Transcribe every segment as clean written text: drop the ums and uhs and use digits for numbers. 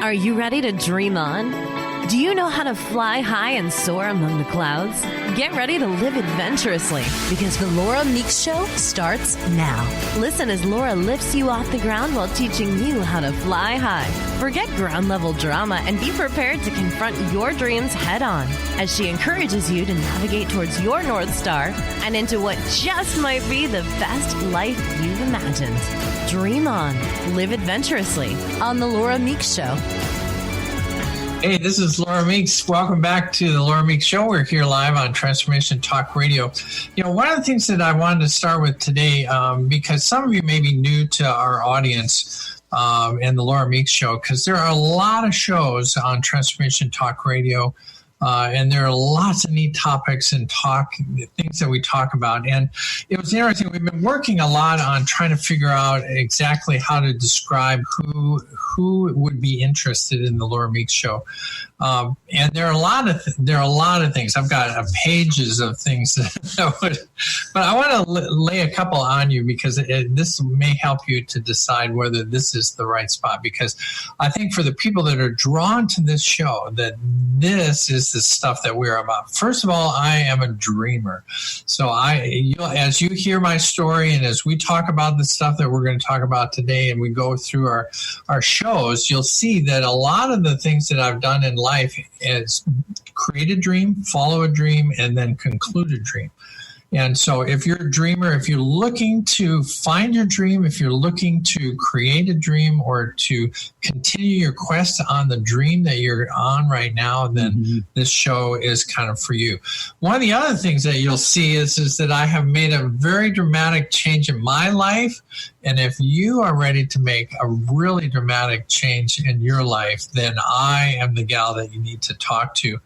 Are you ready to dream on? Do you know how to fly high and soar among the clouds? Get ready to live adventurously because the Laura Meeks Show starts now. Listen as Laura lifts you off the ground while teaching you how to fly high. Forget ground level drama and be prepared to confront your dreams head on as she encourages you to navigate towards your North Star and into what just might be the best life you've imagined. Dream on, live adventurously on the Laura Meeks Show. Hey, this is Laura Meeks. Welcome back to the Laura Meeks Show. We're here live on Transformation Talk Radio. You know, one of the things that I wanted to start with today, because some of you may be new to our audience and the Laura Meeks Show, because there are a lot of shows on Transformation Talk Radio, and there are lots of neat topics and things that we talk about. And it was interesting. We've been working a lot on trying to figure out exactly how to describe who would be interested in the Laura Meeks Show. And there are a lot of things. I've got pages of things but I want to lay a couple on you because this may help you to decide whether this is the right spot. Because I think for the people that are drawn to this show, that this is the stuff that we're about. First of all, I am a dreamer. So as you hear my story and as we talk about the stuff that we're going to talk about today and we go through our shows, you'll see that a lot of the things that I've done in life is create a dream, follow a dream, and then conclude a dream. And so if you're a dreamer, if you're looking to find your dream, if you're looking to create a dream or to continue your quest on the dream that you're on right now, then this show is kind of for you. One of the other things that you'll see is that I have made a very dramatic change in my life. And if you are ready to make a really dramatic change in your life, then I am the gal that you need to talk to.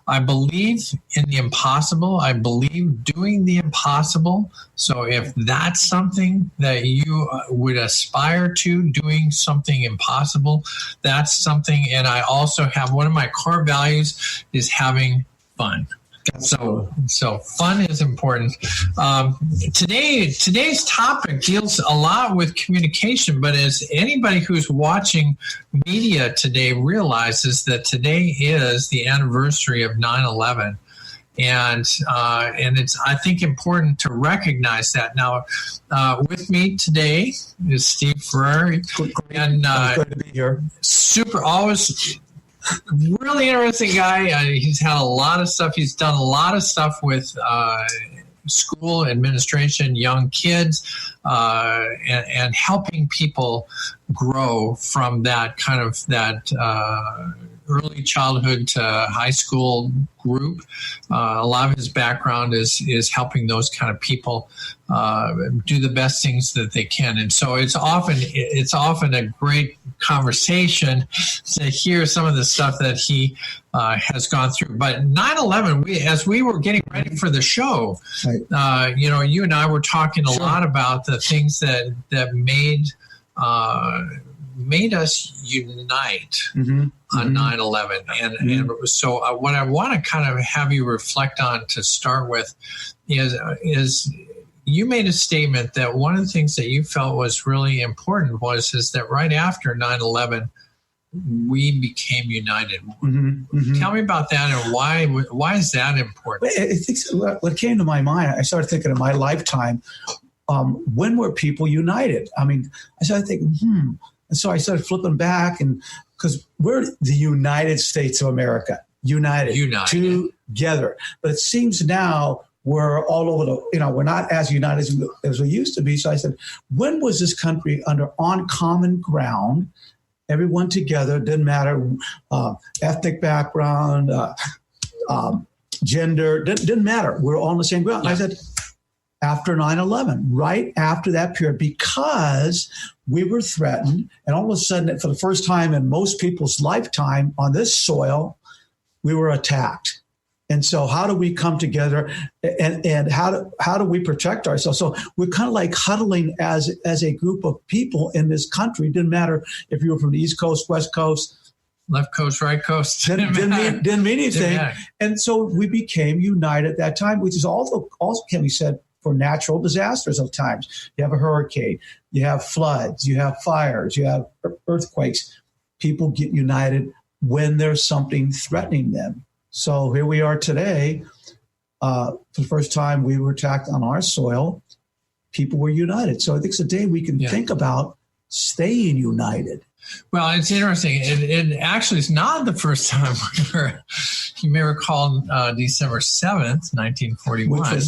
I believe in the impossible. I believe doing the impossible. So if that's something that you would aspire to, doing something impossible, that's something. And I also have one of my core values is having fun. So fun is important. Today's topic deals a lot with communication, but as anybody who's watching media today realizes that today is the anniversary of 9/11. And it's, I think, important to recognize that. Now, with me today is Steve Fraire. And good to be here. Always really interesting guy. He's had a lot of stuff. He's done a lot of stuff with school administration, young kids, and helping people grow from that kind of early childhood to high school group. A lot of his background is helping those kind of people do the best things that they can. And so it's often a great conversation to hear some of the stuff that he has gone through. But 9/11, as we were getting ready for the show, right. You and I were talking a lot about the things that made us unite on 9/11. And so what I want to kind of have you reflect on to start with is you made a statement that one of the things that you felt was really important is that right after 9/11, we became united. Tell me about that and why is that important? I think what came to my mind, I started thinking of my lifetime, when were people united? I mean, I started thinking, And so I started flipping back, and because we're the United States of America, united together. But it seems now we're all over we're not as united as we used to be. So I said, when was this country on common ground? Everyone together, didn't matter ethnic background, gender, didn't matter. We're all on the same ground. Yeah. I said, after 9/11, right after that period, because we were threatened, and all of a sudden, for the first time in most people's lifetime on this soil, we were attacked. And so how do we come together and how do we protect ourselves? So we're kind of like huddling as a group of people in this country. Didn't matter if you were from the East Coast, West Coast, left coast, right coast. Didn't mean anything. And so we became united at that time, which is also can be said for natural disasters of times. You have a hurricane, you have floods, you have fires, you have earthquakes. people get united when there's something threatening them. So here we are today. For the first time we were attacked on our soil, people were united. So I think it's a day we can think about staying united. Well, it's interesting. It actually is not the first time you may recall December 7th, 1941,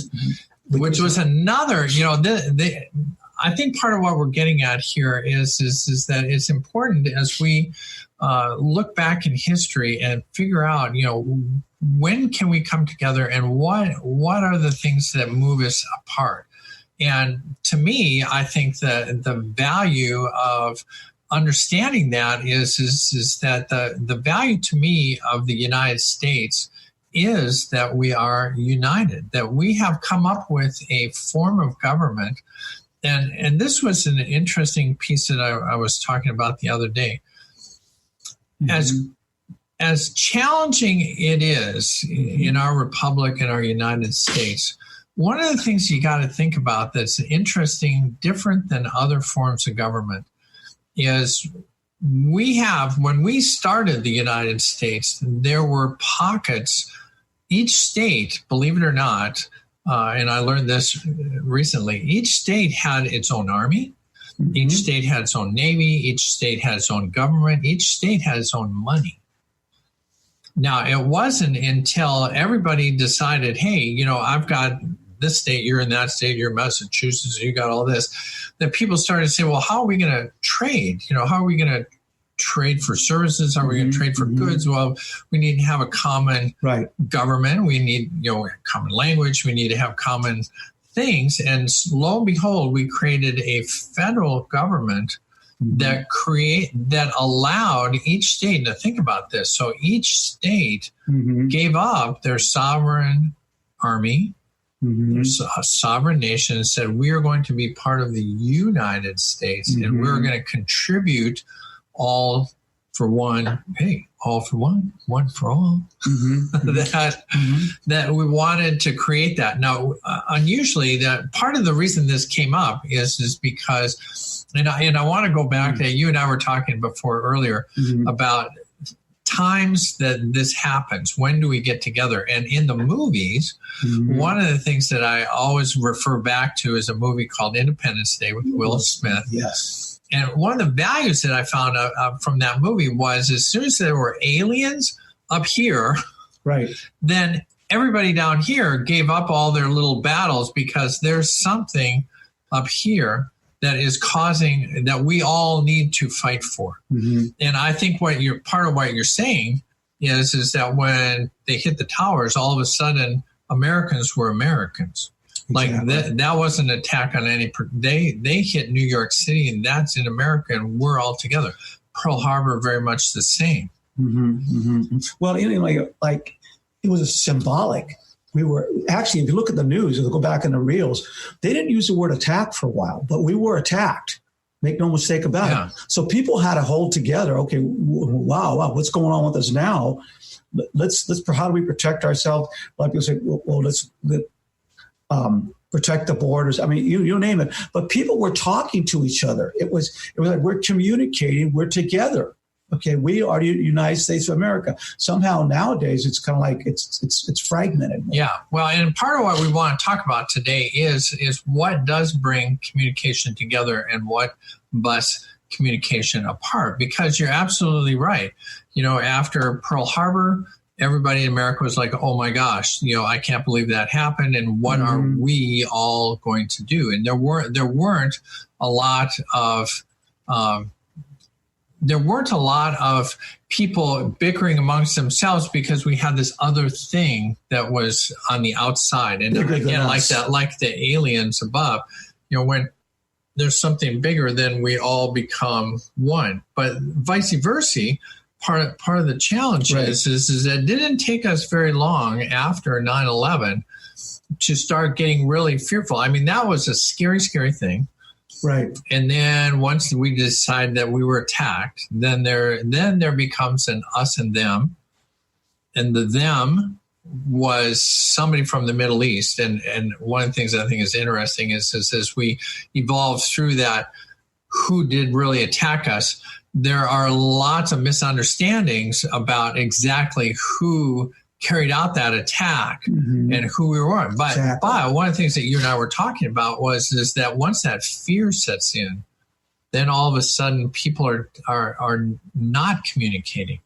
which was another, I think part of what we're getting at here is that it's important as we look back in history and figure out, when can we come together and what are the things that move us apart? And to me, I think that the value of understanding that is that the value to me of the United States is that we are united, that we have come up with a form of government. And this was an interesting piece that I was talking about the other day. Mm-hmm. As challenging it is in our republic, in our United States, one of the things you got to think about that's interesting, different than other forms of government, is when we started the United States, there were pockets, each state, believe it or not, and I learned this recently, each state had its own army, mm-hmm. each state had its own navy, each state had its own government, each state had its own money. Now, it wasn't until everybody decided, hey, I've got this state, you're in that state, you're Massachusetts, you got all this, that people started to say, well, how are we going to trade? How are we going to trade for services? How are we going to trade for goods? Well, we need to have a common government. We need, common language. We need to have common things. And lo and behold, we created a federal government that allowed each state to think about this. So each state gave up their sovereign army, their sovereign nation, and said, we are going to be part of the United States and we're going to contribute all for one. Hey, all for one, one for all. That we wanted to create that. Now, unusually, that part of the reason this came up is because, and I want to go back to, you and I were talking before earlier about times that this happens. When do we get together? And in the movies, one of the things that I always refer back to is a movie called Independence Day with Will Smith. Yes. And one of the values that I found from that movie was as soon as there were aliens up here, then everybody down here gave up all their little battles because there's something up here that is causing that we all need to fight for. And I think part of what you're saying is that when they hit the towers, all of a sudden Americans were Americans. Exactly. Like that wasn't an attack on any. They hit New York City, and that's in America, and we're all together. Pearl Harbor, very much the same. Well, like it was a symbolic. We were actually, if you look at the news, if you go back in the reels, they didn't use the word attack for a while, but we were attacked. Make no mistake about it. So people had to hold together. Okay, wow, what's going on with us now? Let's how do we protect ourselves? A lot of people say, well, let's protect the borders. I mean, you name it. But people were talking to each other. It was like we're communicating. We're together. Okay, we are the United States of America. Somehow nowadays it's kind of like it's fragmented. Yeah. Well, and part of what we want to talk about today is what does bring communication together and what busts communication apart. Because you're absolutely right. After Pearl Harbor, everybody in America was like, oh my gosh, I can't believe that happened. And what are we all going to do? And there weren't a lot of people bickering amongst themselves because we had this other thing that was on the outside. And again, like the aliens above, when there's something bigger, then we all become one. But vice versa, part of the challenge is that it didn't take us very long after 9/11 to start getting really fearful. I mean, that was a scary, scary thing. Right. And then once we decide that we were attacked, then there becomes an us and them. And the them was somebody from the Middle East. And one of the things I think is interesting is as we evolved through that, who did really attack us, there are lots of misunderstandings about exactly who carried out that attack and who we were. But one of the things that you and I were talking about is that once that fear sets in, then all of a sudden people are not communicating.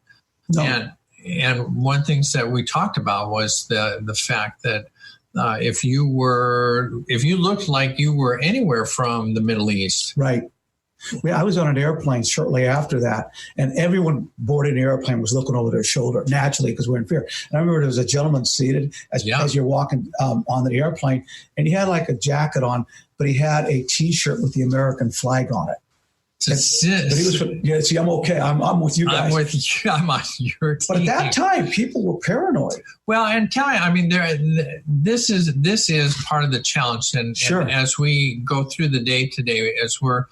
No. And one of the things that we talked about was the fact that if you looked like you were anywhere from the Middle East. Right. I was on an airplane shortly after that, and everyone boarding the airplane was looking over their shoulder naturally because we're in fear. And I remember there was a gentleman seated as you're walking on the airplane, and he had like a jacket on, but he had a T-shirt with the American flag on it. But he was, see, I'm okay. I'm with you guys. I'm with you. I'm on your team. But at that time, people were paranoid. Well, and Kelly, I mean, this is part of the challenge. And as we go through the day today, as we're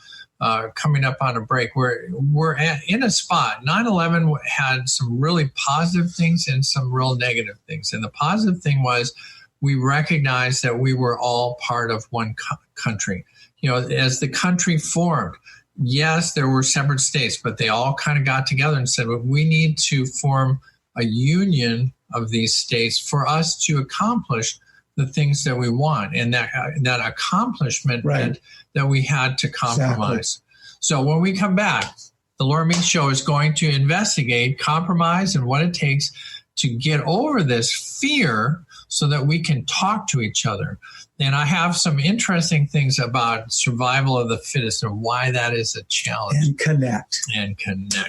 coming up on a break, we're in a spot. 9/11 had some really positive things and some real negative things. And the positive thing was we recognized that we were all part of one country. As the country formed, yes, there were separate states, but they all kind of got together and said, well, we need to form a union of these states for us to accomplish the things that we want. And that accomplishment meant that we had to compromise. Exactly. So when we come back, the Laura Meeks Show is going to investigate compromise and what it takes to get over this fear so that we can talk to each other. And I have some interesting things about survival of the fittest and why that is a challenge. And connect.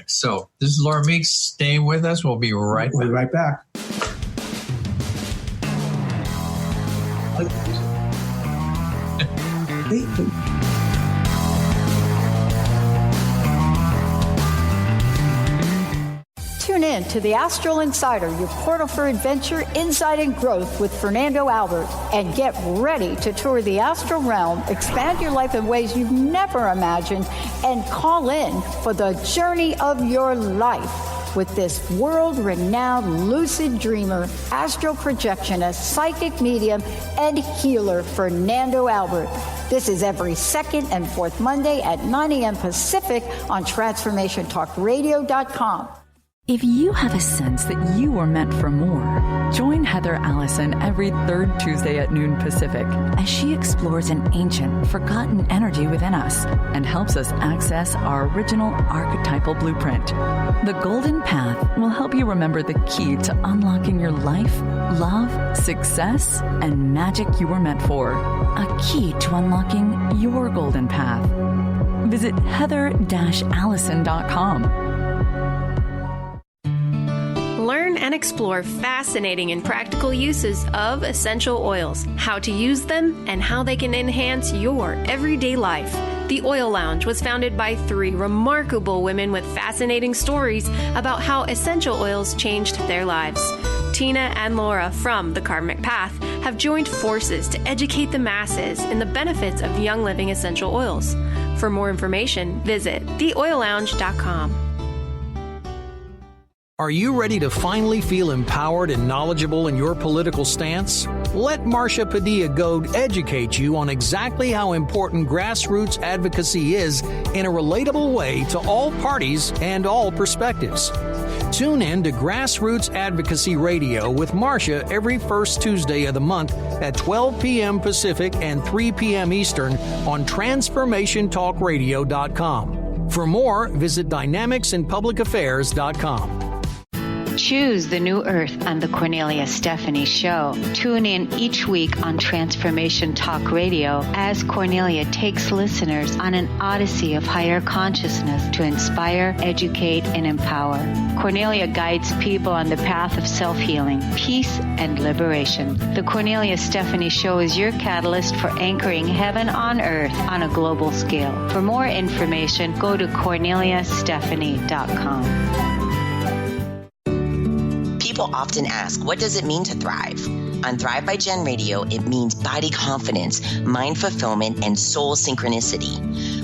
So this is Laura Meeks. Stay with us. We'll be right back. We'll be right back. Tune in to the Astral Insider, your portal for adventure, insight, and growth with Fernando Albert. And get ready to tour the astral realm, expand your life in ways you've never imagined, and call in for the journey of your life with this world-renowned lucid dreamer, astral projectionist, psychic medium, and healer, Fernando Albert. This is every second and fourth Monday at 9 a.m. Pacific on TransformationTalkRadio.com. If you have a sense that you are meant for more, join Heather Allison every third Tuesday at noon Pacific as she explores an ancient, forgotten energy within us and helps us access our original archetypal blueprint. The Golden Path will help you remember the key to unlocking your life, love, success, and magic you were meant for. A key to unlocking your golden path. Visit heather-allison.com. Learn and explore fascinating and practical uses of essential oils, how to use them, and how they can enhance your everyday life. The Oil Lounge was founded by 3 remarkable women with fascinating stories about how essential oils changed their lives. Tina and Laura from The Karmic Path have joined forces to educate the masses in the benefits of Young Living essential oils. For more information, visit theoillounge.com. Are you ready to finally feel empowered and knowledgeable in your political stance? Let Marcia Padilla-Goad educate you on exactly how important grassroots advocacy is in a relatable way to all parties and all perspectives. Tune in to Grassroots Advocacy Radio with Marcia every first Tuesday of the month at 12 p.m. Pacific and 3 p.m. Eastern on TransformationTalkRadio.com. For more, visit DynamicsInPublicAffairs.com. Choose the new earth on the Cornelia Stephanie Show. Tune in each week on Transformation Talk Radio as Cornelia takes listeners on an odyssey of higher consciousness to inspire, educate, and empower. Cornelia guides people on the path of self-healing, peace, and liberation. The Cornelia Stephanie Show is your catalyst for anchoring heaven on earth on a global scale. For more information, go to CorneliaStephanie.com. People often ask, what does it mean to thrive? On Thrive by Jen Radio, it means body confidence, mind fulfillment, and soul synchronicity.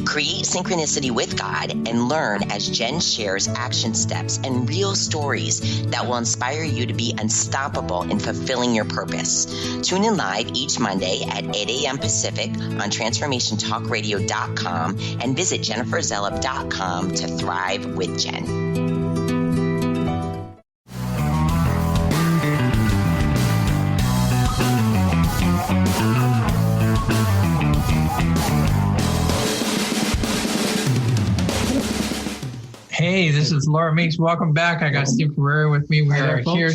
Create synchronicity with God and learn as Jen shares action steps and real stories that will inspire you to be unstoppable in fulfilling your purpose. Tune in live each Monday at 8 a.m. Pacific on TransformationTalkRadio.com and visit JenniferZellup.com to thrive with Jen. Hey, this is Laura Meeks. Welcome back. I got Steve Fraire with me. We are here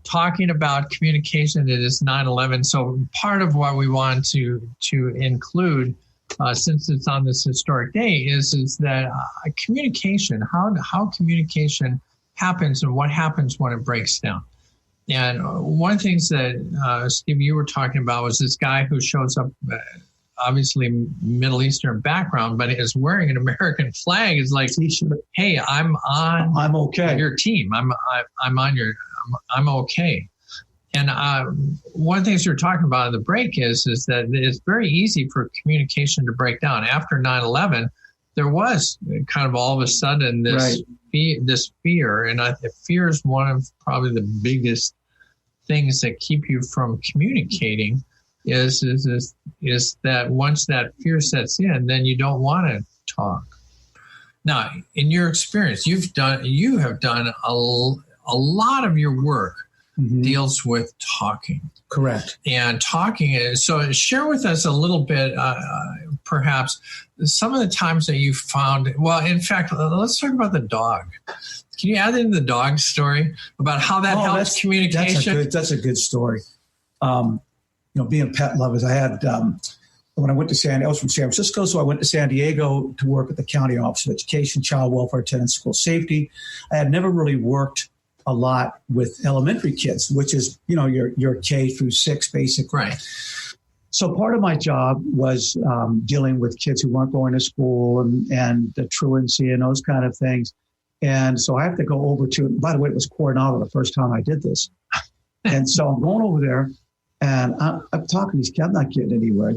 talking about communication. It is 9/11. So part of what we want to include, since it's on this historic day, is that communication, how communication happens and what happens when it breaks down. And one of the things that, Steve, you were talking about was this guy who shows up, obviously Middle Eastern background, but is wearing an American flag. Is like, hey, I'm okay. Your team. I'm okay. And one of the things you're talking about in the break is that it's very easy for communication to break down. After 9/11, there was kind of all of a sudden this fear, and fear is one of probably the biggest things that keep you from communicating. Is that once that fear sets in, then you don't want to talk. Now, in your experience, you have done a lot of your work deals with talking. Correct. And talking is, so share with us a little bit, perhaps, some of the times that you found, well, in fact, let's talk about the dog. Can you add in the dog story about how that helps communication? That's a good story. Being pet lovers, I had, when I went to I was from San Francisco, so I went to San Diego to work at the County Office of Education, Child Welfare, Attendance, School Safety. I had never really worked a lot with elementary kids, which is, your K through 6, basically. Right. So part of my job was dealing with kids who weren't going to school and the truancy and those kind of things. And so I have to go over to, by the way, it was Coronado the first time I did this. And so I'm going over there. And I'm talking to these kids. I'm not getting anywhere.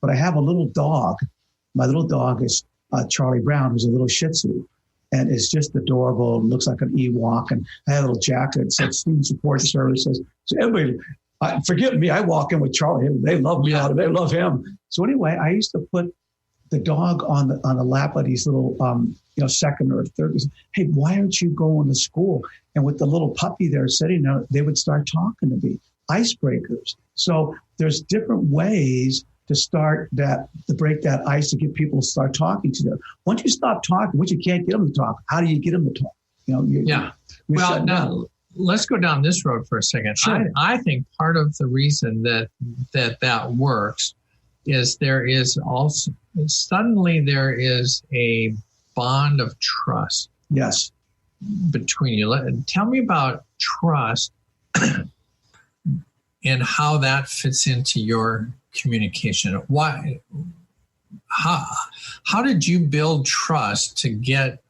But I have a little dog. My little dog is Charlie Brown, who's a little Shih Tzu, and it's just adorable. Looks like an Ewok. And I had a little jacket that said Student Support Services. So everybody, forgive me, I walk in with Charlie. They love me out. They love him. So anyway, I used to put the dog on the lap of these little, second or third. Hey, why aren't you going to school? And with the little puppy there sitting there, they would start talking to me. Icebreakers. So there's different ways to break that ice, to get people to start talking to them. Once you stop talking, once you can't get them to talk, how do you get them to talk? Well, now let's go down this road for a second. Sure. I think part of the reason that works is there is a bond of trust. Yes. Between you. Tell me about trust and how that fits into your communication. Why? How did you build trust to get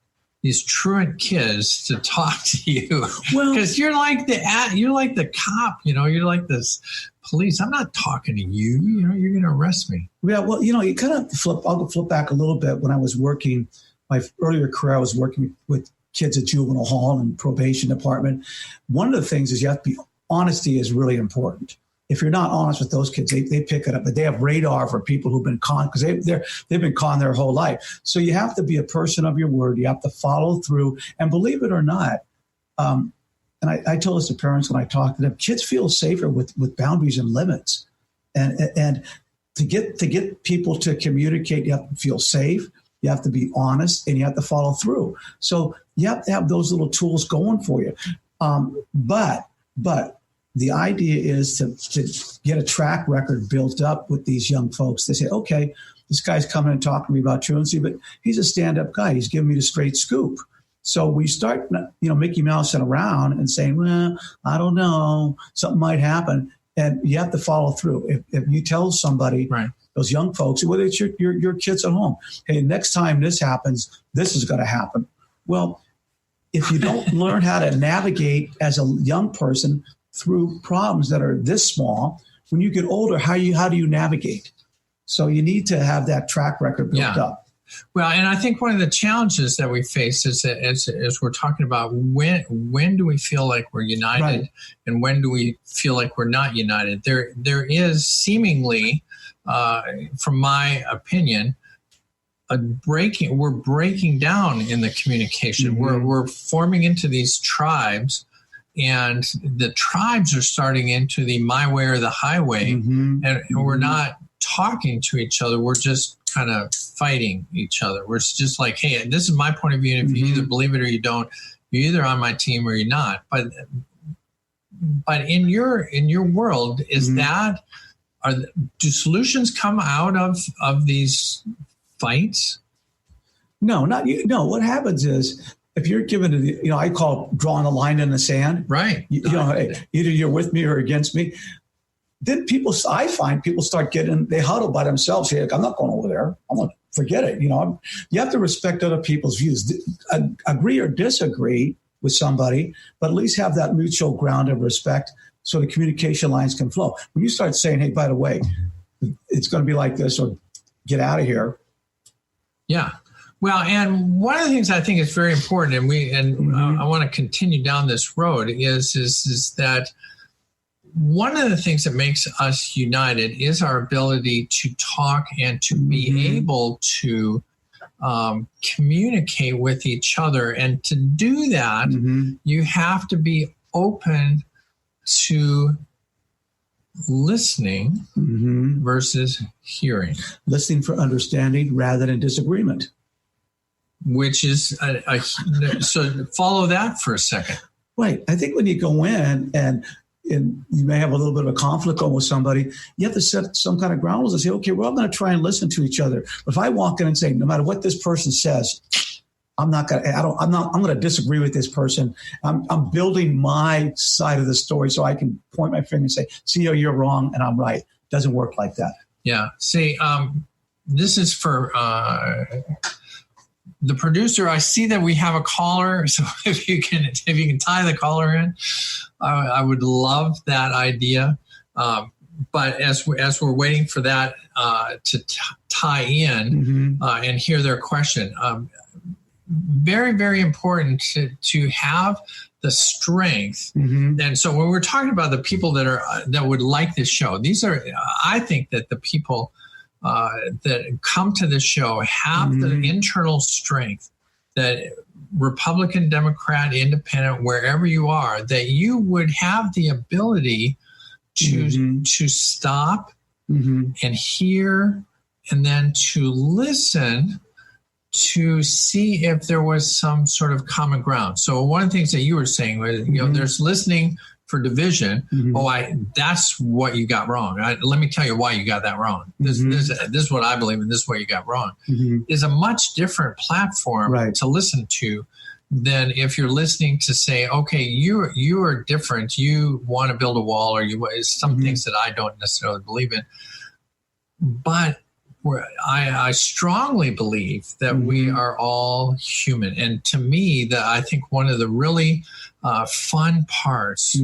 these truant kids to talk to you? Well, because you're like the cop, you're like this police. I'm not talking to you. You're going to arrest me. Yeah. Well, you kind of I'll flip back a little bit. When I was working, my earlier career, I was working with kids at juvenile hall and probation department. One of the things is honesty is really important. If you're not honest with those kids, they pick it up. But they have radar for people who've been conned, because they've been conned their whole life. So you have to be a person of your word. You have to follow through. And believe it or not, and I told this to parents when I talk to them, kids feel safer with boundaries and limits. And to get people to communicate, you have to feel safe. You have to be honest, and you have to follow through. So you have to have those little tools going for you. But the idea is to get a track record built up with these young folks. They say, okay, this guy's coming and talking to me about truancy, but he's a stand-up guy. He's giving me the straight scoop. So we start, Mickey Mousing around and saying, well, I don't know, something might happen. And you have to follow through. If you tell somebody, right, those young folks, whether it's your kids at home, hey, next time this happens, this is going to happen. Well, if you don't learn how to navigate as a young person, through problems that are this small. When you get older, how do you navigate? So you need to have that track record built up. Well, and I think one of the challenges that we face is that as we're talking about when do we feel like we're united, Right. and when do we feel like we're not united? There is seemingly, from my opinion, we're breaking down in the communication. Mm-hmm. We're forming into these tribes, and the tribes are starting into the my way or the highway, Mm-hmm. and we're not talking to each other. We're just kind of fighting each other. We're just like, hey, this is my point of view, and if you either believe it or you don't, you're either on my team or you're not. But in your world, is that do solutions come out of these fights? No, not you. No, what happens is if you're given to I call drawing a line in the sand. Right. Hey, either you're with me or against me. Then I find people start they huddle by themselves. Hey, I'm not going over there. I'm going to forget it. You have to respect other people's views. Agree or disagree with somebody, but at least have that mutual ground of respect so the communication lines can flow. When you start saying, hey, by the way, it's going to be like this, or get out of here. Yeah. Well, and one of the things I think is very important, and I want to continue down this road, is that one of the things that makes us united is our ability to talk and to be able to communicate with each other. And to do that, you have to be open to listening versus hearing. Listening for understanding rather than disagreement. Which is so follow that for a second. Right. I think when you go in and you may have a little bit of a conflict going with somebody, you have to set some kind of ground rules and say, okay, we're all going to try and listen to each other. But if I walk in and say, no matter what this person says, I'm going to disagree with this person. I'm building my side of the story so I can point my finger and say, see, you're wrong and I'm right. It doesn't work like that. Yeah. See, this is for the producer. I see that we have a caller, so if you can tie the caller in, I would love that idea. But as we're waiting for that to tie in and hear their question, very, very important to have the strength. And so when we're talking about the people that would like this show, these are, I think that the people that come to this show have the internal strength that Republican, Democrat, Independent, wherever you are, that you would have the ability to stop and hear and then to listen to see if there was some sort of common ground. So one of the things that you were saying was, there's listening for division. That's what you got wrong. Let me tell you why you got that wrong. This is what I believe, and this is what you got wrong. Is a much different platform to listen to than if you're listening to say, okay, you are different. You want to build a wall, or some things that I don't necessarily believe in. But I strongly believe that we are all human. And to me, I think one of the really fun parts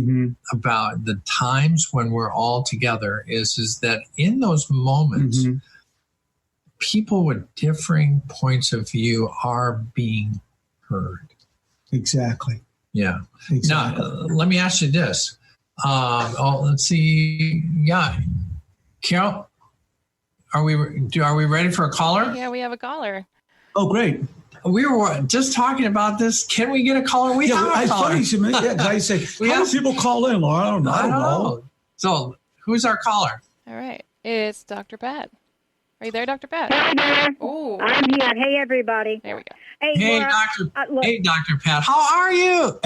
about the times when we're all together is that in those moments, people with differing points of view are being heard. Exactly. Yeah. Exactly. Now, let me ask you this. Let's see. Yeah. Carol, are we ready for a caller? Yeah, we have a caller. Oh, great. We were just talking about this. Can we get a caller? We have a caller. I say, how do people call in, Laura? I don't know. So, who's our caller? All right. It's Dr. Pat. Are you there, Dr. Pat? Hi there. Oh, I'm here. Hey, everybody. there we go. Hey, Laura, hey, Dr. Pat. How are you?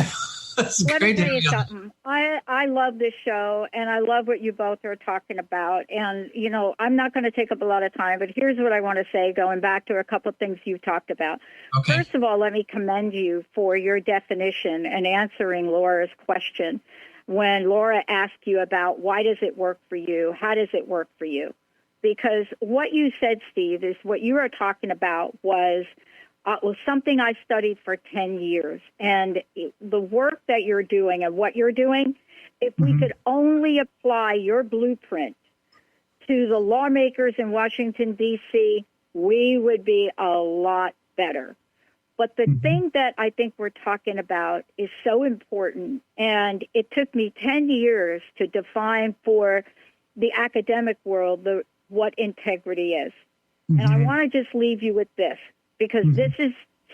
It's let great me to tell you have you. something. I love this show, and I love what you both are talking about. And, I'm not going to take up a lot of time, but here's what I want to say, going back to a couple of things you talked about. Okay. First of all, let me commend you for your definition and answering Laura's question. When Laura asked you about why does it work for you, how does it work for you? Because what you said, Steve, is what you were talking about was something I studied for 10 years. And the work that you're doing and what you're doing If we could only apply your blueprint to the lawmakers in Washington, D.C., we would be a lot better. But the thing that I think we're talking about is so important, and it took me 10 years to define for the academic world what integrity is. And I want to just leave you with this, because this is,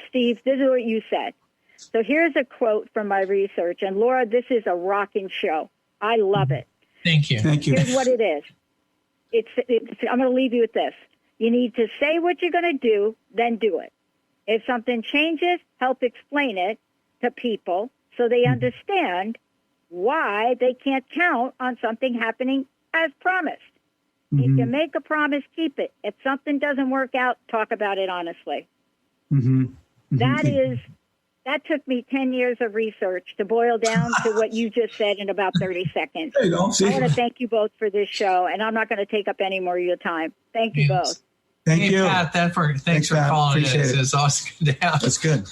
Steve, this is what you said. So here's a quote from my research. And Laura, this is a rocking show. I love it. Thank you. Thank you. Here's what it is. I'm going to leave you with this. You need to say what you're going to do, then do it. If something changes, help explain it to people so they understand why they can't count on something happening as promised. If you make a promise, keep it. If something doesn't work out, talk about it honestly. That took me 10 years of research to boil down to what you just said in about 30 seconds. There you go. See? I want to thank you both for this show, and I'm not going to take up any more of your time. Thank you both. Thank you. Pat, thanks for Pat. calling in. Appreciate it. It's awesome to have. That's good.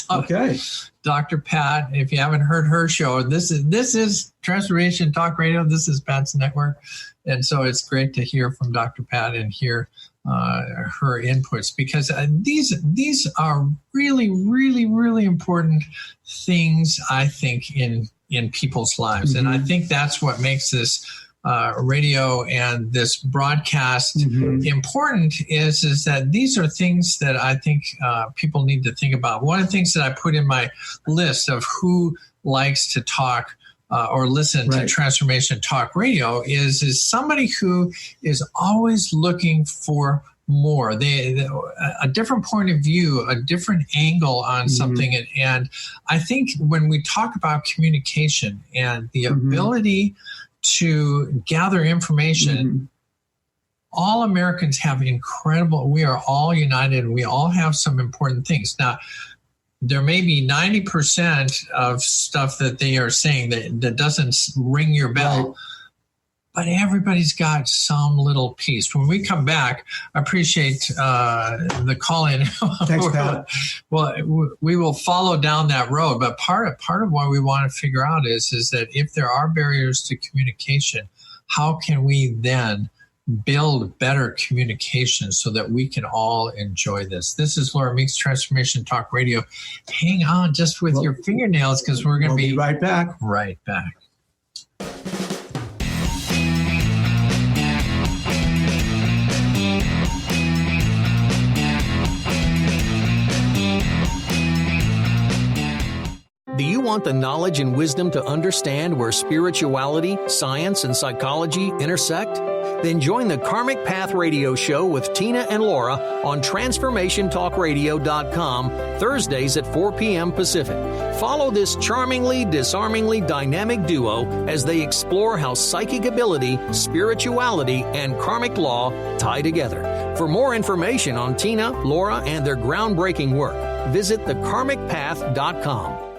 Okay. Dr. Pat, if you haven't heard her show, this is Transformation Talk Radio. This is Pat's network. And so it's great to hear from Dr. Pat and hear her inputs, because these are really, really, really important things, I think, in people's lives. And I think that's what makes this radio and this broadcast important is that these are things that I think people need to think about. One of the things that I put in my list of who likes to talk or listen to Transformation Talk Radio is somebody who is always looking for more, a different point of view, a different angle on something. And I think when we talk about communication and the ability to gather information, all Americans have we are all united, and we all have some important things. Now, there may be 90% of stuff that they are saying that doesn't ring your bell, but everybody's got some little piece. When we come back, I appreciate the call-in. Thanks, Pat. Well, we will follow down that road, but part of what we want to figure out is that if there are barriers to communication, how can we then build better communication so that we can all enjoy this? This is Laura Meeks, Transformation Talk Radio. Hang on just with your fingernails, because we're going to be right back. Right back. Do you want the knowledge and wisdom to understand where spirituality, science, and psychology intersect? Then join the Karmic Path Radio Show with Tina and Laura on TransformationTalkRadio.com Thursdays at 4 p.m. Pacific. Follow this charmingly, disarmingly dynamic duo as they explore how psychic ability, spirituality, and karmic law tie together. For more information on Tina, Laura, and their groundbreaking work, visit thekarmicpath.com.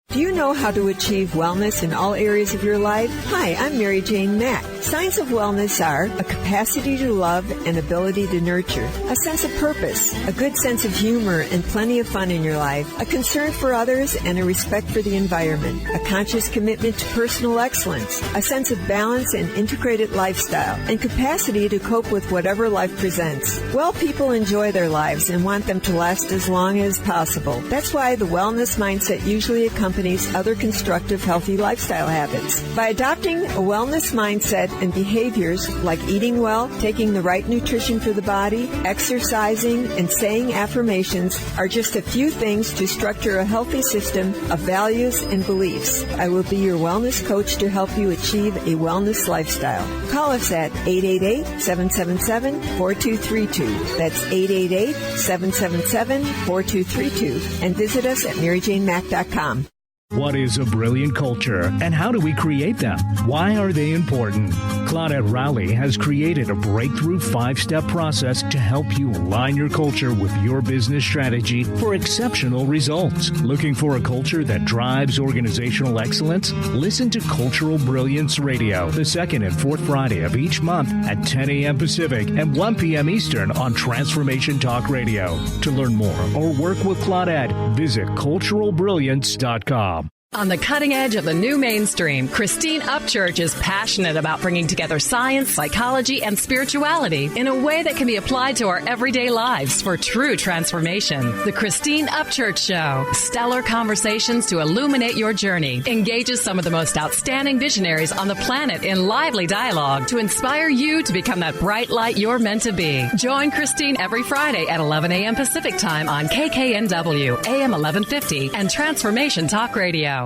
Do you know how to achieve wellness in all areas of your life? Hi, I'm Mary Jane Mack. Signs of wellness are a capacity to love and ability to nurture, a sense of purpose, a good sense of humor and plenty of fun in your life, a concern for others and a respect for the environment, a conscious commitment to personal excellence, a sense of balance and integrated lifestyle, and capacity to cope with whatever life presents. Well, people enjoy their lives and want them to last as long as possible. That's why the wellness mindset usually accompanies other constructive, healthy lifestyle habits. By adopting a wellness mindset and behaviors like eating well, taking the right nutrition for the body, exercising, and saying affirmations are just a few things to structure a healthy system of values and beliefs. I will be your wellness coach to help you achieve a wellness lifestyle. Call us at 888-777-4232. That's 888-777-4232. And visit us at MaryJaneMack.com. What is a brilliant culture, and how do we create them? Why are they important? Claudette Rowley has created a breakthrough 5-step process to help you align your culture with your business strategy for exceptional results. Looking for a culture that drives organizational excellence? Listen to Cultural Brilliance Radio, the second and fourth Friday of each month at 10 a.m. Pacific and 1 p.m. Eastern on Transformation Talk Radio. To learn more or work with Claudette, visit culturalbrilliance.com. On the cutting edge of the new mainstream, Christine Upchurch is passionate about bringing together science, psychology, and spirituality in a way that can be applied to our everyday lives for true transformation. The Christine Upchurch Show, stellar conversations to illuminate your journey, engages some of the most outstanding visionaries on the planet in lively dialogue to inspire you to become that bright light you're meant to be. Join Christine every Friday at 11 a.m. Pacific Time on KKNW, AM 1150, and Transformation Talk Radio.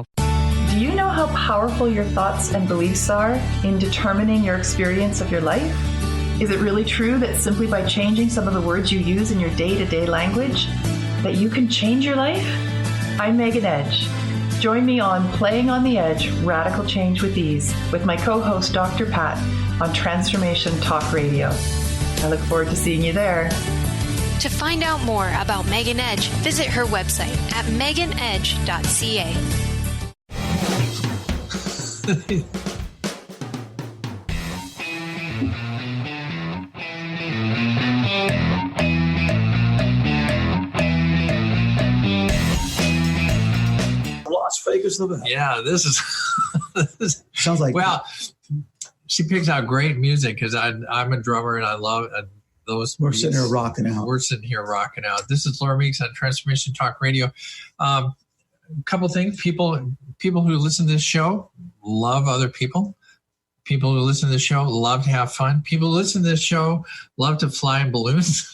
Do you know how powerful your thoughts and beliefs are in determining your experience of your life? Is it really true that simply by changing some of the words you use in your day-to-day language, that you can change your life? I'm Megan Edge. Join me on Playing on the Edge, Radical Change with Ease, with my co-host Dr. Pat on Transformation Talk Radio. I look forward to seeing you there. To find out more about Megan Edge, visit her website at meganedge.ca. Las Vegas, Nevada. Yeah, this is sounds like. Well, she picks out great music because I'm a drummer and I love those. We're sitting here rocking out. We're sitting here rocking out. This is Laura Meeks on Transformation Talk Radio. A couple things. People who listen to this show love other people. People who listen to the show love to have fun. People who listen to this show love to fly in balloons.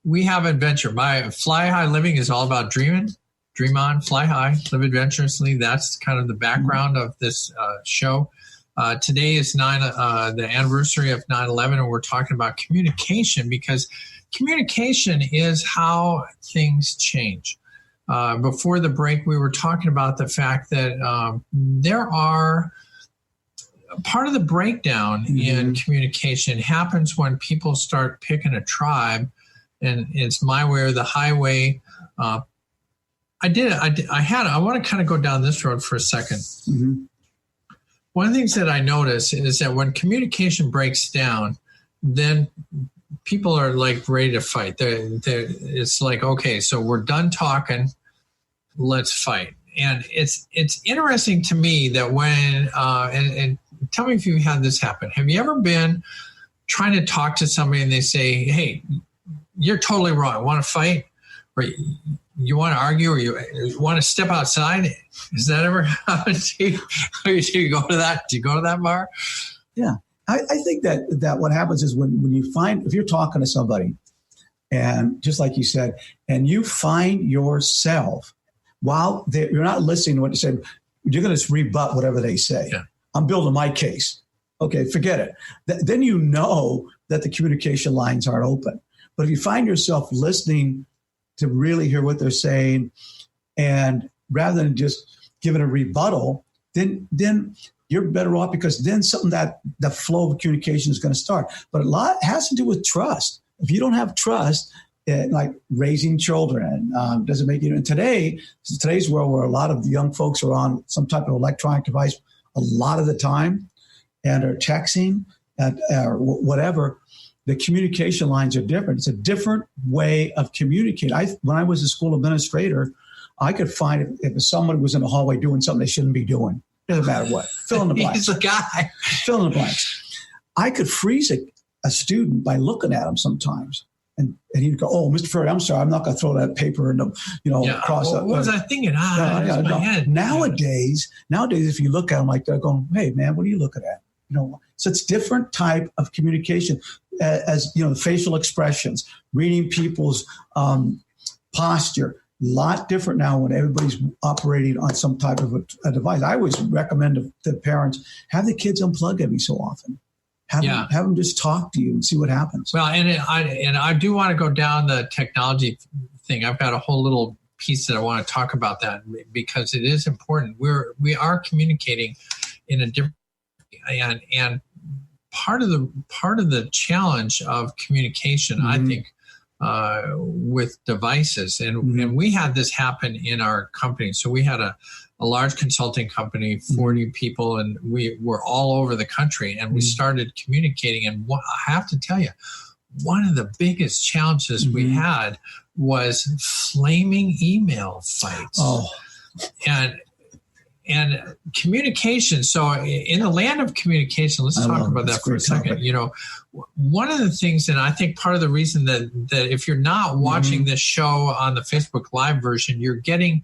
We have adventure. My Fly High Living is all about dreaming. Dream on, fly high, live adventurously. That's kind of the background of this show. Today is the anniversary of 9/11, and we're talking about communication because communication is how things change. Before the break, we were talking about the fact that there are part of the breakdown in communication happens when people start picking a tribe, and it's my way or the highway. I want to kind of go down this road for a second. Mm-hmm. One of the things that I notice is that when communication breaks down, then people are like ready to fight. It's like, okay, so we're done talking, let's fight. And it's interesting to me that when, and tell me if you had this happen. Have you ever been trying to talk to somebody and they say, hey, you're totally wrong, want to fight? Or you want to argue, or you want to step outside? Has that ever happened to you? Do you go to that? Do you go to that bar? Yeah, I think that what happens is when you find, if you're talking to somebody, and just like you said, and you find yourself while you're not listening to what they say, you're going to rebut whatever they say. Yeah. I'm building my case. Okay, forget it. Then you know that the communication lines aren't open. But if you find yourself listening to really hear what they're saying, and rather than just giving a rebuttal, then you're better off, because then something that the flow of communication is going to start. But a lot has to do with trust. If you don't have trust, like raising children, doesn't make you. And today's world, where a lot of the young folks are on some type of electronic device a lot of the time and are texting or whatever, the communication lines are different. It's a different way of communicating. When I was a school administrator, I could find if someone was in the hallway doing something they shouldn't be doing, doesn't matter what, fill in the blanks. He's a guy. Fill in the blanks. I could freeze a student by looking at him sometimes. And he'd go, oh, Mr. Fraire, I'm sorry, I'm not going to throw that paper in the, across. What was I thinking? My head. Nowadays, if you look at them like they're going, hey, man, what are you looking at? So it's different type of communication, as the facial expressions, reading people's posture. A lot different now when everybody's operating on some type of a device. I always recommend to parents, have the kids unplug every so often. Have them just talk to you and see what happens. Well, and I do want to go down the technology thing. I've got a whole little piece that I want to talk about that, because it is important. We are communicating in a different, and part of the challenge of communication, I think, with devices, and we had this happen in our company. So we had a large consulting company, 40 people, and we were all over the country, and we started communicating. And I have to tell you, one of the biggest challenges we had was flaming email fights. And communication. So in the land of communication, let's talk about that for a second. You know, one of the things, and I think part of the reason that if you're not watching this show on the Facebook Live version, you're getting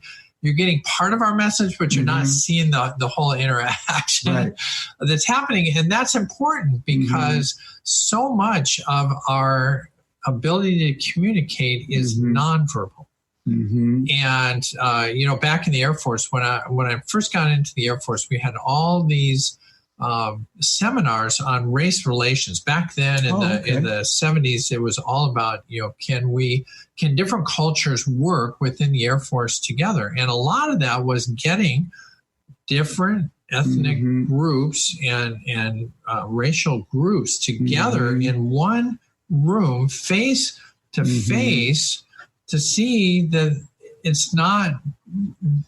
part of our message, but you're not seeing the whole interaction that's happening. And that's important because so much of our ability to communicate is nonverbal. And, you know, back in the Air Force, when I first got into the Air Force, we had all these seminars on race relations. Back then in the 70s, it was all about, you know, can different cultures work within the Air Force together? And a lot of that was getting different ethnic groups and racial groups together in one room, face to face, to see that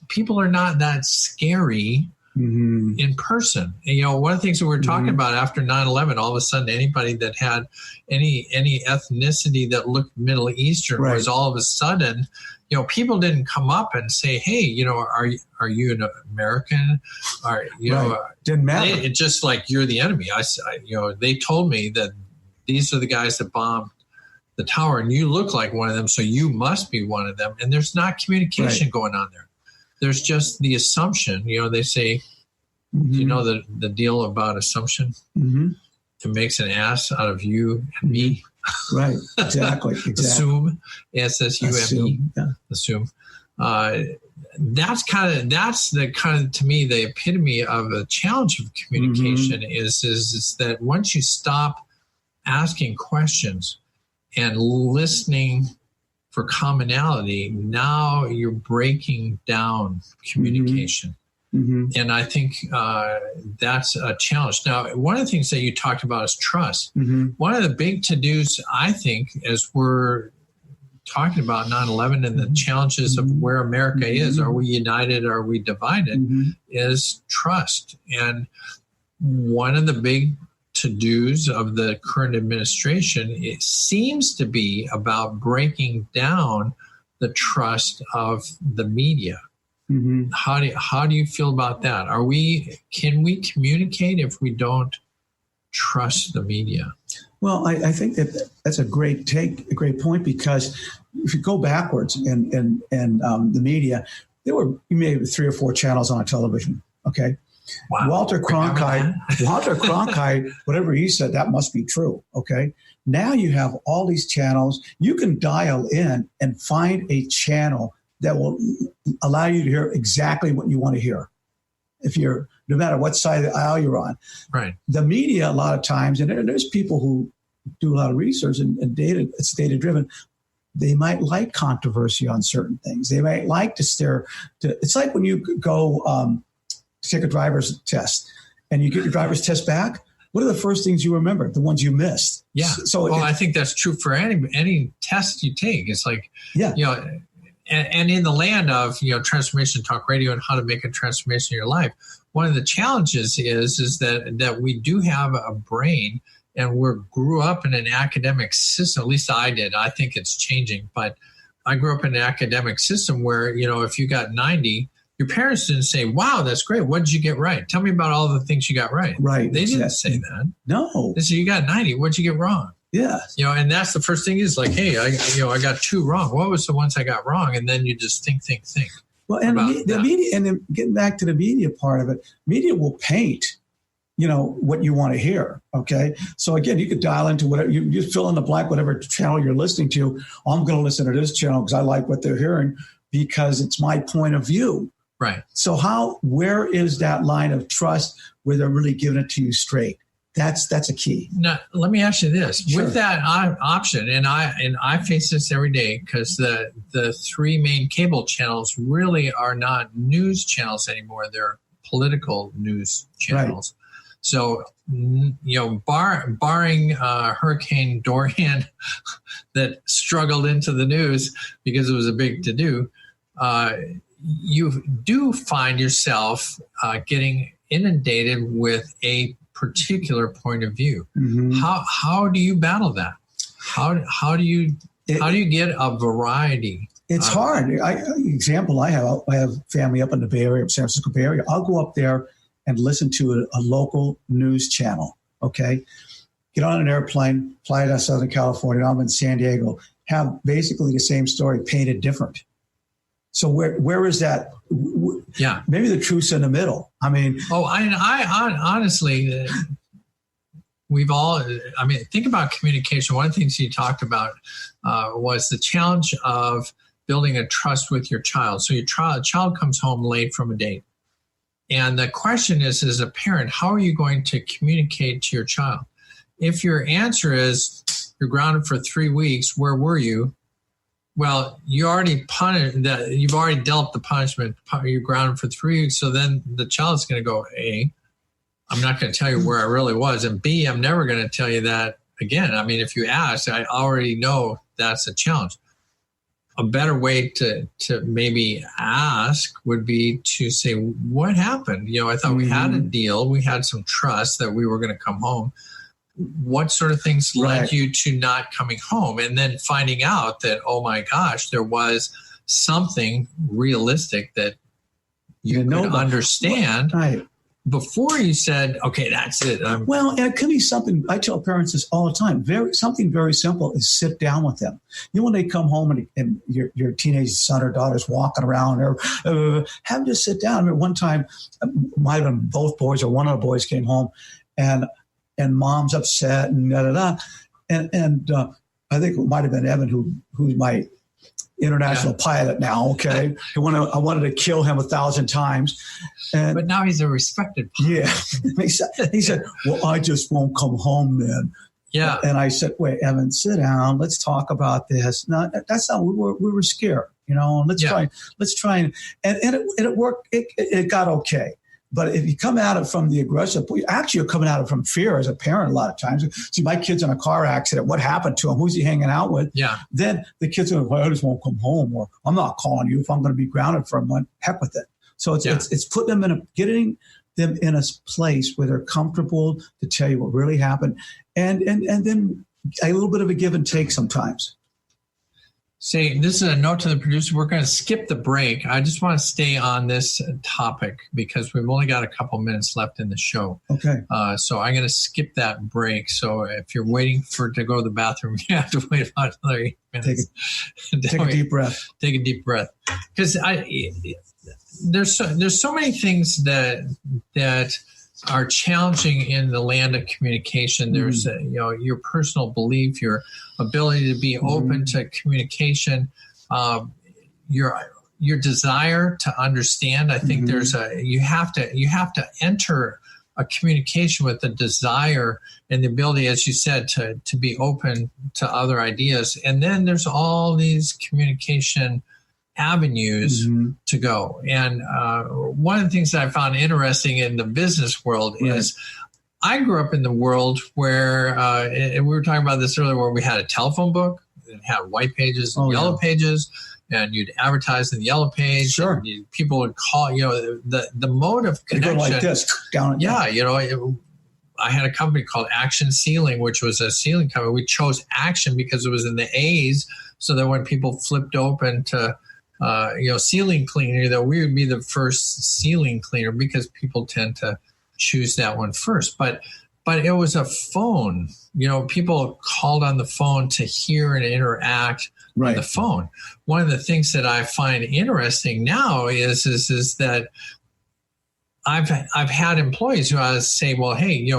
people are not that scary in person. And, you know, one of the things that we were talking about after 9/11, all of a sudden anybody that had any ethnicity that looked Middle Eastern was all of a sudden, you know, people didn't come up and say, hey, you know, are you an American? Didn't matter. It's just like, you're the enemy. You know, they told me that these are the guys that bombed the tower, and you look like one of them, so you must be one of them. And there's not communication going on there. There's just the assumption. You know, they say, you know, the deal about assumption? It makes an ass out of you and me. Right, exactly. Assume, ASSUME. Assume. That's to me the epitome of a challenge of communication is that once you stop asking questions and listening for commonality, now you're breaking down communication. And I think that's a challenge. Now, one of the things that you talked about is trust. One of the big to-dos, I think, as we're talking about 9/11 and the challenges of where America is, are we united, are we divided, is trust. And one of the big to-dos of the current administration, it seems to be about breaking down the trust of the media. How do you feel about that? Can we communicate if we don't trust the media? Well, I think that's a great point, because if you go backwards in the media, there were maybe 3 or 4 channels on television. Okay. Wow. Walter Cronkite, whatever he said, that must be true. Okay. Now you have all these channels. You can dial in and find a channel that will allow you to hear exactly what you want to hear. No matter what side of the aisle you're on. Right. The media, a lot of times, and there's people who do a lot of research and data, it's data driven. They might like controversy on certain things. They might like it's like when you go, take a driver's test and you get your driver's test back. What are the first things you remember? The ones you missed. Yeah. So I think that's true for any test you take. It's like, you know, and in the land of, you know, Transformation Talk Radio and how to make a transformation in your life, one of the challenges is that we do have a brain, and we grew up in an academic system. At least I did. I think it's changing, but I grew up in an academic system where, you know, if you got 90, your parents didn't say, wow, that's great. What did you get right? Tell me about all the things you got right. Right. They didn't say that. No. They said, you got 90. What did you get wrong? Yeah. You know, and that's the first thing is like, hey, I got 2 wrong. What was the ones I got wrong? And then you just think. Well, and the media, and then getting back to the media part of it, media will paint, you know, what you want to hear. Okay. So again, you could dial into whatever, you fill in the blank, whatever channel you're listening to. I'm going to listen to this channel because I like what they're hearing because it's my point of view. Right. So where is that line of trust where they're really giving it to you straight? That's a key. Now, let me ask you this. Sure. With that option, and I face this every day because the 3 main cable channels really are not news channels anymore. They're political news channels. Right. So, you know, barring Hurricane Dorian that struggled into the news because it was a big to-do, you do find yourself getting inundated with a particular point of view. How do you battle that? How do you get a variety? It's hard. Example, I have family up in the Bay Area, San Francisco Bay Area. I'll go up there and listen to a local news channel. Okay, get on an airplane, fly to Southern California. I'm in San Diego. Have basically the same story painted different. So where is that? Yeah, maybe the truth's in the middle. I mean, I honestly, we've all. I mean, think about communication. One of the things you talked about was the challenge of building a trust with your child. So your child comes home late from a date. And the question is, as a parent, how are you going to communicate to your child? If your answer is, you're grounded for 3 weeks, where were you? Well, you've already dealt the punishment. You're grounded for 3 weeks. So then the child's going to go, A, I'm not going to tell you where I really was. And B, I'm never going to tell you that again. I mean, if you ask, I already know that's a challenge. A better way to maybe ask would be to say, what happened? I thought we had a deal. We had some trust that we were going to come home. What sort of things led you to not coming home? And then finding out that, oh my gosh, there was something realistic that you could understand. Right. Before you said, okay, that's it. Well, it could be something. I tell parents this all the time. Something very simple is sit down with them. When they come home and your teenage son or daughter's walking around, or have them just sit down. I mean, one time, might have been both boys or one of the boys came home, and mom's upset and da-da-da. And I think it might have been Evan, who's my international pilot now. Okay. I wanted to kill him 1,000 times. But now he's a respected pilot. Yeah. He said, well, I just won't come home then. Yeah. And I said, wait, Evan, sit down. Let's talk about this. No, that's not, we were scared, and let's try and it worked. It got okay. But if you come at it from the aggressive, actually you're coming at it from fear as a parent a lot of times. See, my kid's in a car accident. What happened to him? Who's he hanging out with? Yeah. Then the kid's going, well, I just won't come home, or I'm not calling you if I'm going to be grounded for a month. Heck with it. So it's putting them getting them in a place where they're comfortable to tell you what really happened, and then a little bit of a give and take sometimes. Say, this is a note to the producer. We're going to skip the break. I just want to stay on this topic because we've only got a couple minutes left in the show. Okay. So I'm going to skip that break. So if you're waiting to go to the bathroom, you have to wait about another 8 minutes. Take a deep breath. Take a deep breath. Because there's so many things that are challenging in the land of communication. There's your personal belief, your ability to be open to communication, your desire to understand. I think you have to enter a communication with a desire and the ability, as you said, to be open to other ideas. And then there's all these communication avenues to go. And one of the things that I found interesting in the business world is I grew up in the world where, and we were talking about this earlier, where we had a telephone book, it had white pages and yellow pages, and you'd advertise in the yellow page. Sure. And people would call, the mode of connection. Go like this, down. I had a company called Action Sealing, which was a sealing company. We chose Action because it was in the A's, so that when people flipped open to sealing cleaner, we would be the first sealing cleaner because people tend to choose that one first. But it was a phone. People called on the phone to hear and interact on the phone. One of the things that I find interesting now is that I've had employees who say, well, hey,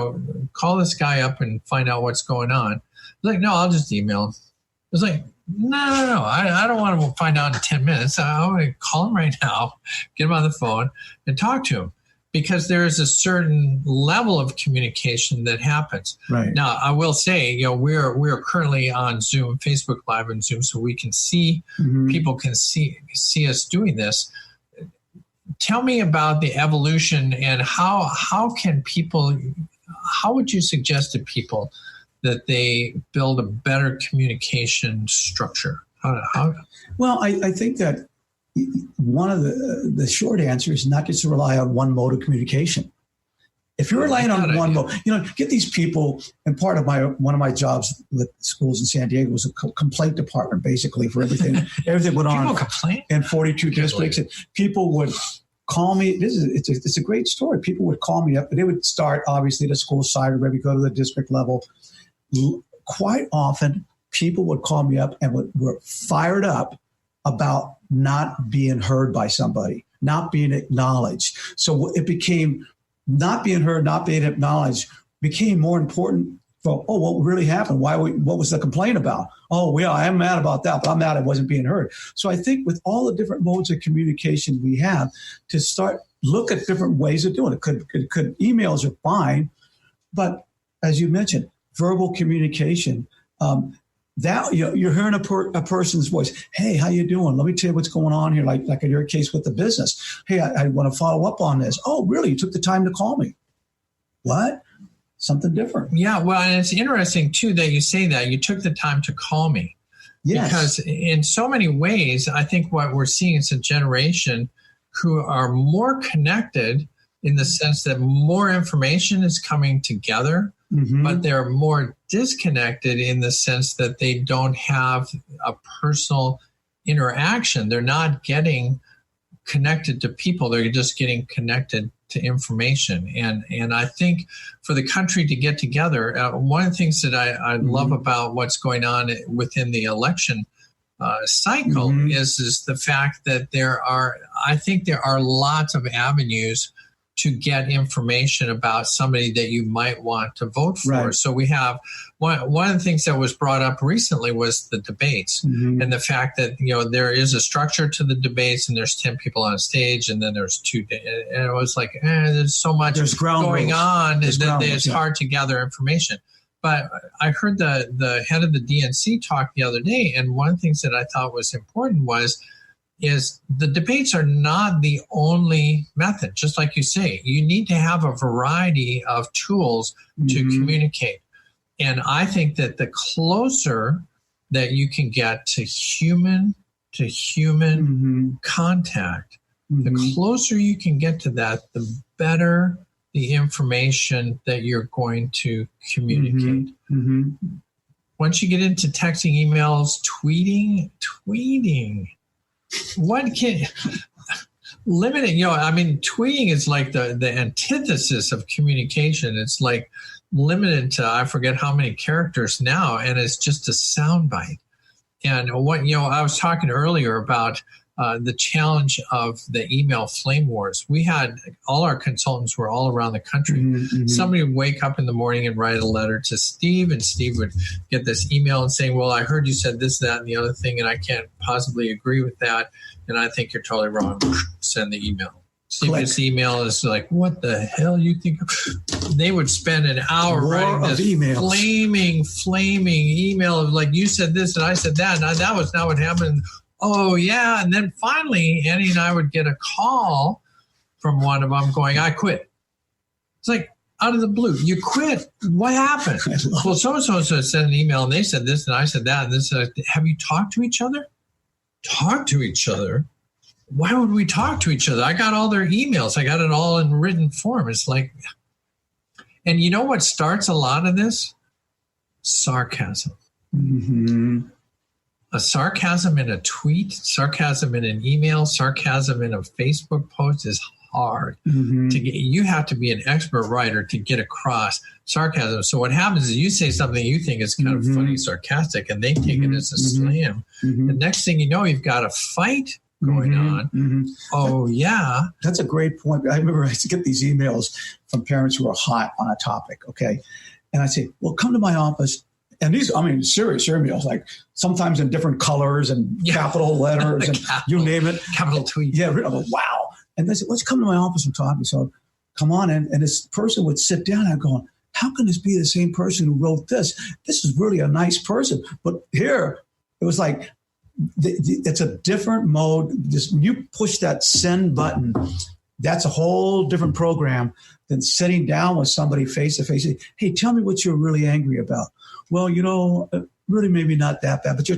call this guy up and find out what's going on. Like, no, I'll just email him. It's like, no. I don't want to find out in 10 minutes. I want to call him right now, get him on the phone, and talk to him, because there is a certain level of communication that happens. Right. Now, I will say, we're currently on Zoom, Facebook Live and Zoom, so we can see people can see us doing this. Tell me about the evolution and how would you suggest to people that they build a better communication structure? Well, I think that one of the short answers is not just to rely on one mode of communication. If you're relying on one mode, get these people. And part of one of my jobs with schools in San Diego was a complaint department, basically, for everything. Everything went on in 42 districts. And people would call me. It's a great story. People would call me up, but they would start obviously the school side or maybe go to the district level. Quite often, people would call me up and were fired up about not being heard by somebody, not being acknowledged. So it became not being heard, not being acknowledged became more important for, what really happened? What was the complaint about? Oh, yeah, I'm mad about that, but I'm mad it wasn't being heard. So I think with all the different modes of communication we have, to start look at different ways of doing it. Could emails are fine, but as you mentioned, verbal communication, that you're hearing a person's voice. Hey, how you doing? Let me tell you what's going on here. Like in your case with the business. Hey, I want to follow up on this. Oh, really? You took the time to call me. What? Something different. Yeah. Well, and it's interesting too that you say that you took the time to call me. Yes. Because in so many ways, I think what we're seeing is a generation who are more connected in the sense that more information is coming together. Mm-hmm. But they're more disconnected in the sense that they don't have a personal interaction. They're not getting connected to people. They're just getting connected to information. And I think for the country to get together, one of the things that I love about what's going on within the election cycle is the fact that there are lots of avenues to get information about somebody that you might want to vote for. Right. So we have one of the things that was brought up recently was the debates and the fact that, there is a structure to the debates and there's 10 people on stage and then there's 2 and it was like, there's so much going on that it's hard to gather information. But I heard the head of the DNC talk the other day, and one of the things that I thought was important is the debates are not the only method. Just like you say, you need to have a variety of tools to communicate. And I think that the closer that you can get to human contact, the closer you can get to that, the better the information that you're going to communicate. Once you get into texting, emails, tweeting, what can limiting, tweeting is like the antithesis of communication. It's like limited to, I forget how many characters now, and it's just a soundbite. And I was talking earlier about the challenge of the email flame wars. We had all our consultants were all around the country. Somebody would wake up in the morning and write a letter to Steve, and Steve would get this email and saying, well, I heard you said this, that, and the other thing, and I can't possibly agree with that, and I think you're totally wrong. Send the email. Steve's email is like, what the hell you think? They would spend an hour writing this flaming email of like, you said this and I said that, and that was not what happened. Oh, yeah. And then finally, Annie and I would get a call from one of them going, I quit. It's like out of the blue. You quit. What happened? Well, so-and-so sent an email and they said this and I said that. And this, have you talked to each other? Talk to each other? Why would we talk to each other? I got all their emails. I got it all in written form. It's like, and you know what starts a lot of this? Sarcasm. A sarcasm in a tweet, sarcasm in an email, sarcasm in a Facebook post is hard to get. You have to be an expert writer to get across sarcasm. So what happens is you say something you think is kind of funny, sarcastic, and they take it as a slam. The next thing you know, you've got a fight going on. Oh, yeah. That's a great point. I remember I used to get these emails from parents who are hot on a topic, okay? And I say, well, come to my office. And these, serious emails, like sometimes in different colors and capital letters and you name it. Capital tweet. Yeah, wow. And they said, let's come to my office and talk. So come on in. And this person would sit down and go, how can this be the same person who wrote this? This is really a nice person. But here, it was like, it's a different mode. Just when you push that send button, that's a whole different program than sitting down with somebody face to face. Hey, tell me what you're really angry about. Well, really maybe not that bad, but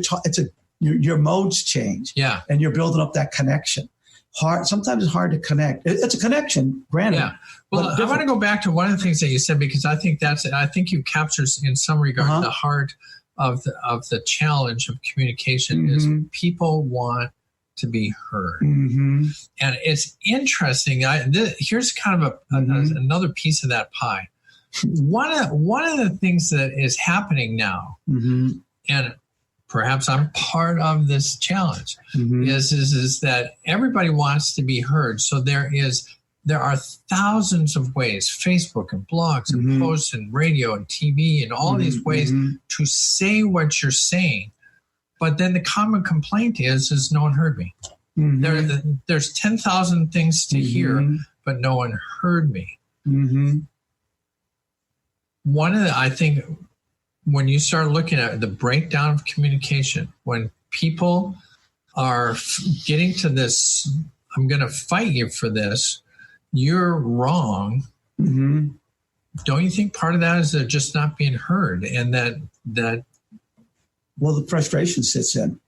your modes change. Yeah. And you're building up that connection. hard. Sometimes it's hard to connect. It's a connection, granted. Yeah. Well, I want to go back to one of the things that you said, because I think you capture in some regard the heart of the challenge of communication is people want to be heard. And it's interesting. Here's kind of another piece of that pie. One of the things that is happening now, and perhaps I'm part of this challenge, is that everybody wants to be heard. So there are thousands of ways, Facebook and blogs and posts and radio and TV and all these ways to say what you're saying. But then the common complaint is no one heard me. There's 10,000 things to hear, but no one heard me. I think when you start looking at the breakdown of communication, when people are getting to this, I'm going to fight you for this, you're wrong. Don't you think part of that is they're just not being heard, and that well, the frustration sits in,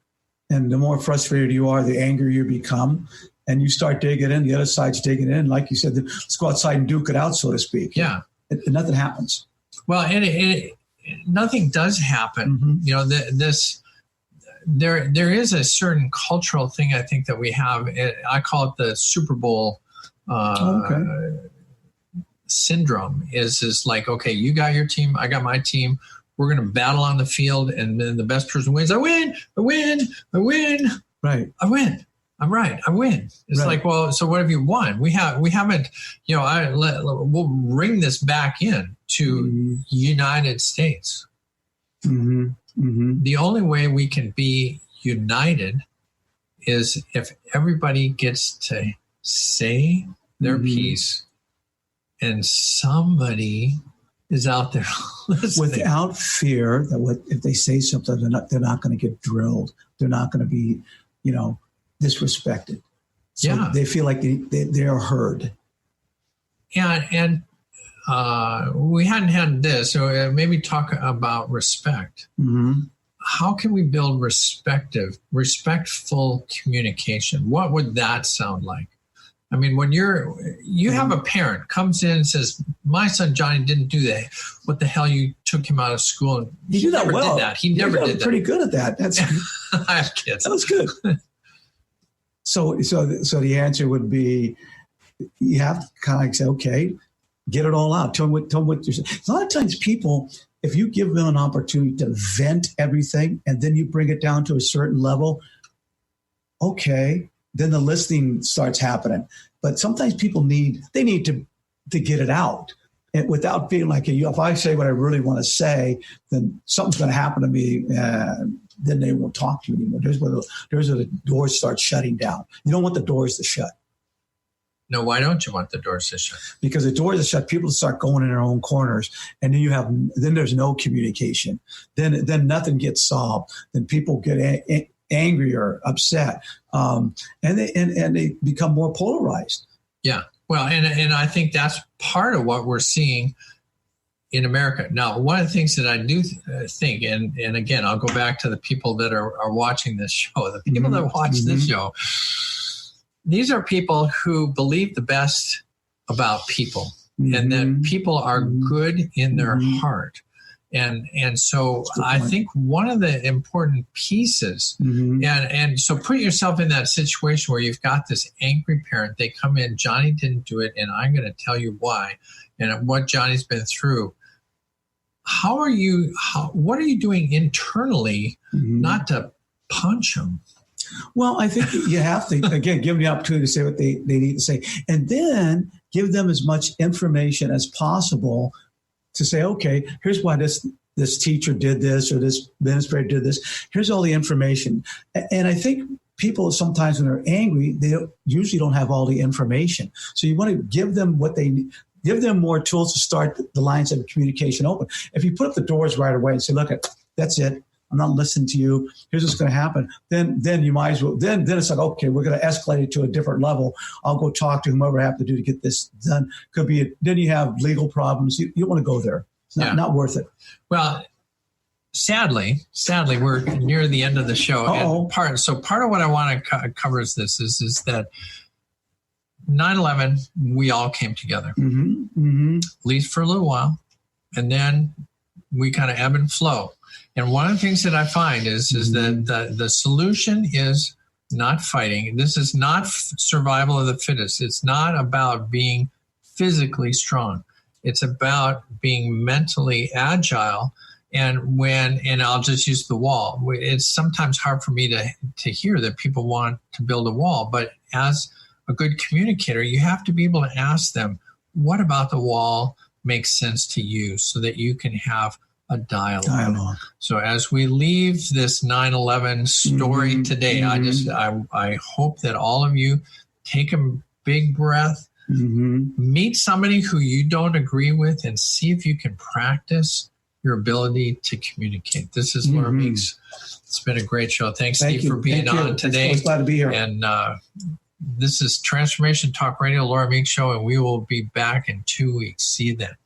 and the more frustrated you are, the angrier you become, and you start digging in. The other side's digging in, like you said. Let's go outside and duke it out, so to speak. Yeah, and nothing happens. Well, and nothing does happen. You know, there is a certain cultural thing I think that we have. I call it the Super Bowl syndrome. Is like, okay, you got your team, I got my team. We're going to battle on the field, and then the best person wins. I win. Right. I win. I'm right. I win. It's like, well, so what have you won? We haven't. You know, we'll bring this back in to United States. The only way we can be united is if everybody gets to say their piece, and somebody is out there listening. Without fear that if they say something, they're not going to get drilled. They're not going to be, disrespected. So they feel like they are heard. And we hadn't had this, so maybe talk about respect. How can we build respectful communication? What would that sound like? I mean, when you have a parent comes in and says, "My son Johnny didn't do that. What the hell? You took him out of school." And he did that never well. Did that. He never did that. Pretty good at that. That's I have kids. That was good. So the answer would be, you have to kind of say, okay, get it all out. Tell them what you're saying. A lot of times people, if you give them an opportunity to vent everything and then you bring it down to a certain level, okay, then the listening starts happening. But sometimes people need to get it out, and without feeling like, if I say what I really want to say, then something's going to happen to me. Then they won't talk to you anymore. There's where the doors start shutting down. You don't want the doors to shut. No, why don't you want the doors to shut? Because the doors are shut, people start going in their own corners, and then there's no communication. Then nothing gets solved. Then people get angry or upset, and they become more polarized. Yeah, well, and I think that's part of what we're seeing in America now. One of the things that I do think, and again, I'll go back to the people that are watching this show. The people that watch this show. These are people who believe the best about people, and that people are good in their heart. And so I think one of the important pieces, and so put yourself in that situation where you've got this angry parent. They come in, Johnny didn't do it, and I'm going to tell you why, and what Johnny's been through. What are you doing internally not to punch him? Well, I think you have to, again, give them the opportunity to say what they need to say, and then give them as much information as possible to say, okay, here's why this teacher did this, or this administrator did this. Here's all the information. And I think people sometimes when they're angry, they usually don't have all the information. So you want to give them what they need. Give them more tools to start the lines of communication open. If you put up the doors right away and say, look, that's it. I'm not listening to you. Here's what's going to happen. Then you might as well. Then it's like, okay, we're going to escalate it to a different level. I'll go talk to whomever I have to do to get this done. Could be. Then you have legal problems. You don't want to go there. It's not worth it. Well, sadly, we're near the end of the show. And part of what I want to cover is this: is that 9/11, we all came together, at least for a little while, and then we kind of ebb and flow. And one of the things that I find is that the solution is not fighting. This is not survival of the fittest. It's not about being physically strong. It's about being mentally agile. And I'll just use the wall. It's sometimes hard for me to hear that people want to build a wall, but as a good communicator, you have to be able to ask them, what about the wall makes sense to you, so that you can have a dialogue. So as we leave this 9/11 story today, I hope that all of you take a big breath, meet somebody who you don't agree with, and see if you can practice your ability to communicate. This is Laura Meeks. It's been a great show. Thanks, Steve, for being on today. Glad to be here. And this is Transformation Talk Radio, Laura Meeks Show, and we will be back in 2 weeks. See you then.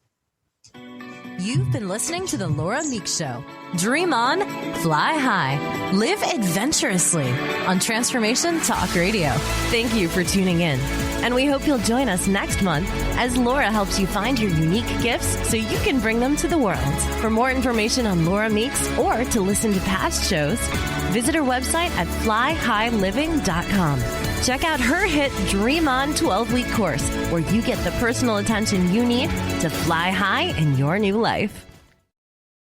You've been listening to The Laura Meeks Show. Dream on, fly high, live adventurously on Transformation Talk Radio. Thank you for tuning in. And we hope you'll join us next month as Laura helps you find your unique gifts so you can bring them to the world. For more information on Laura Meeks or to listen to past shows, visit her website at flyhighliving.com. Check out her hit Dream On 12-week course, where you get the personal attention you need to fly high in your new life.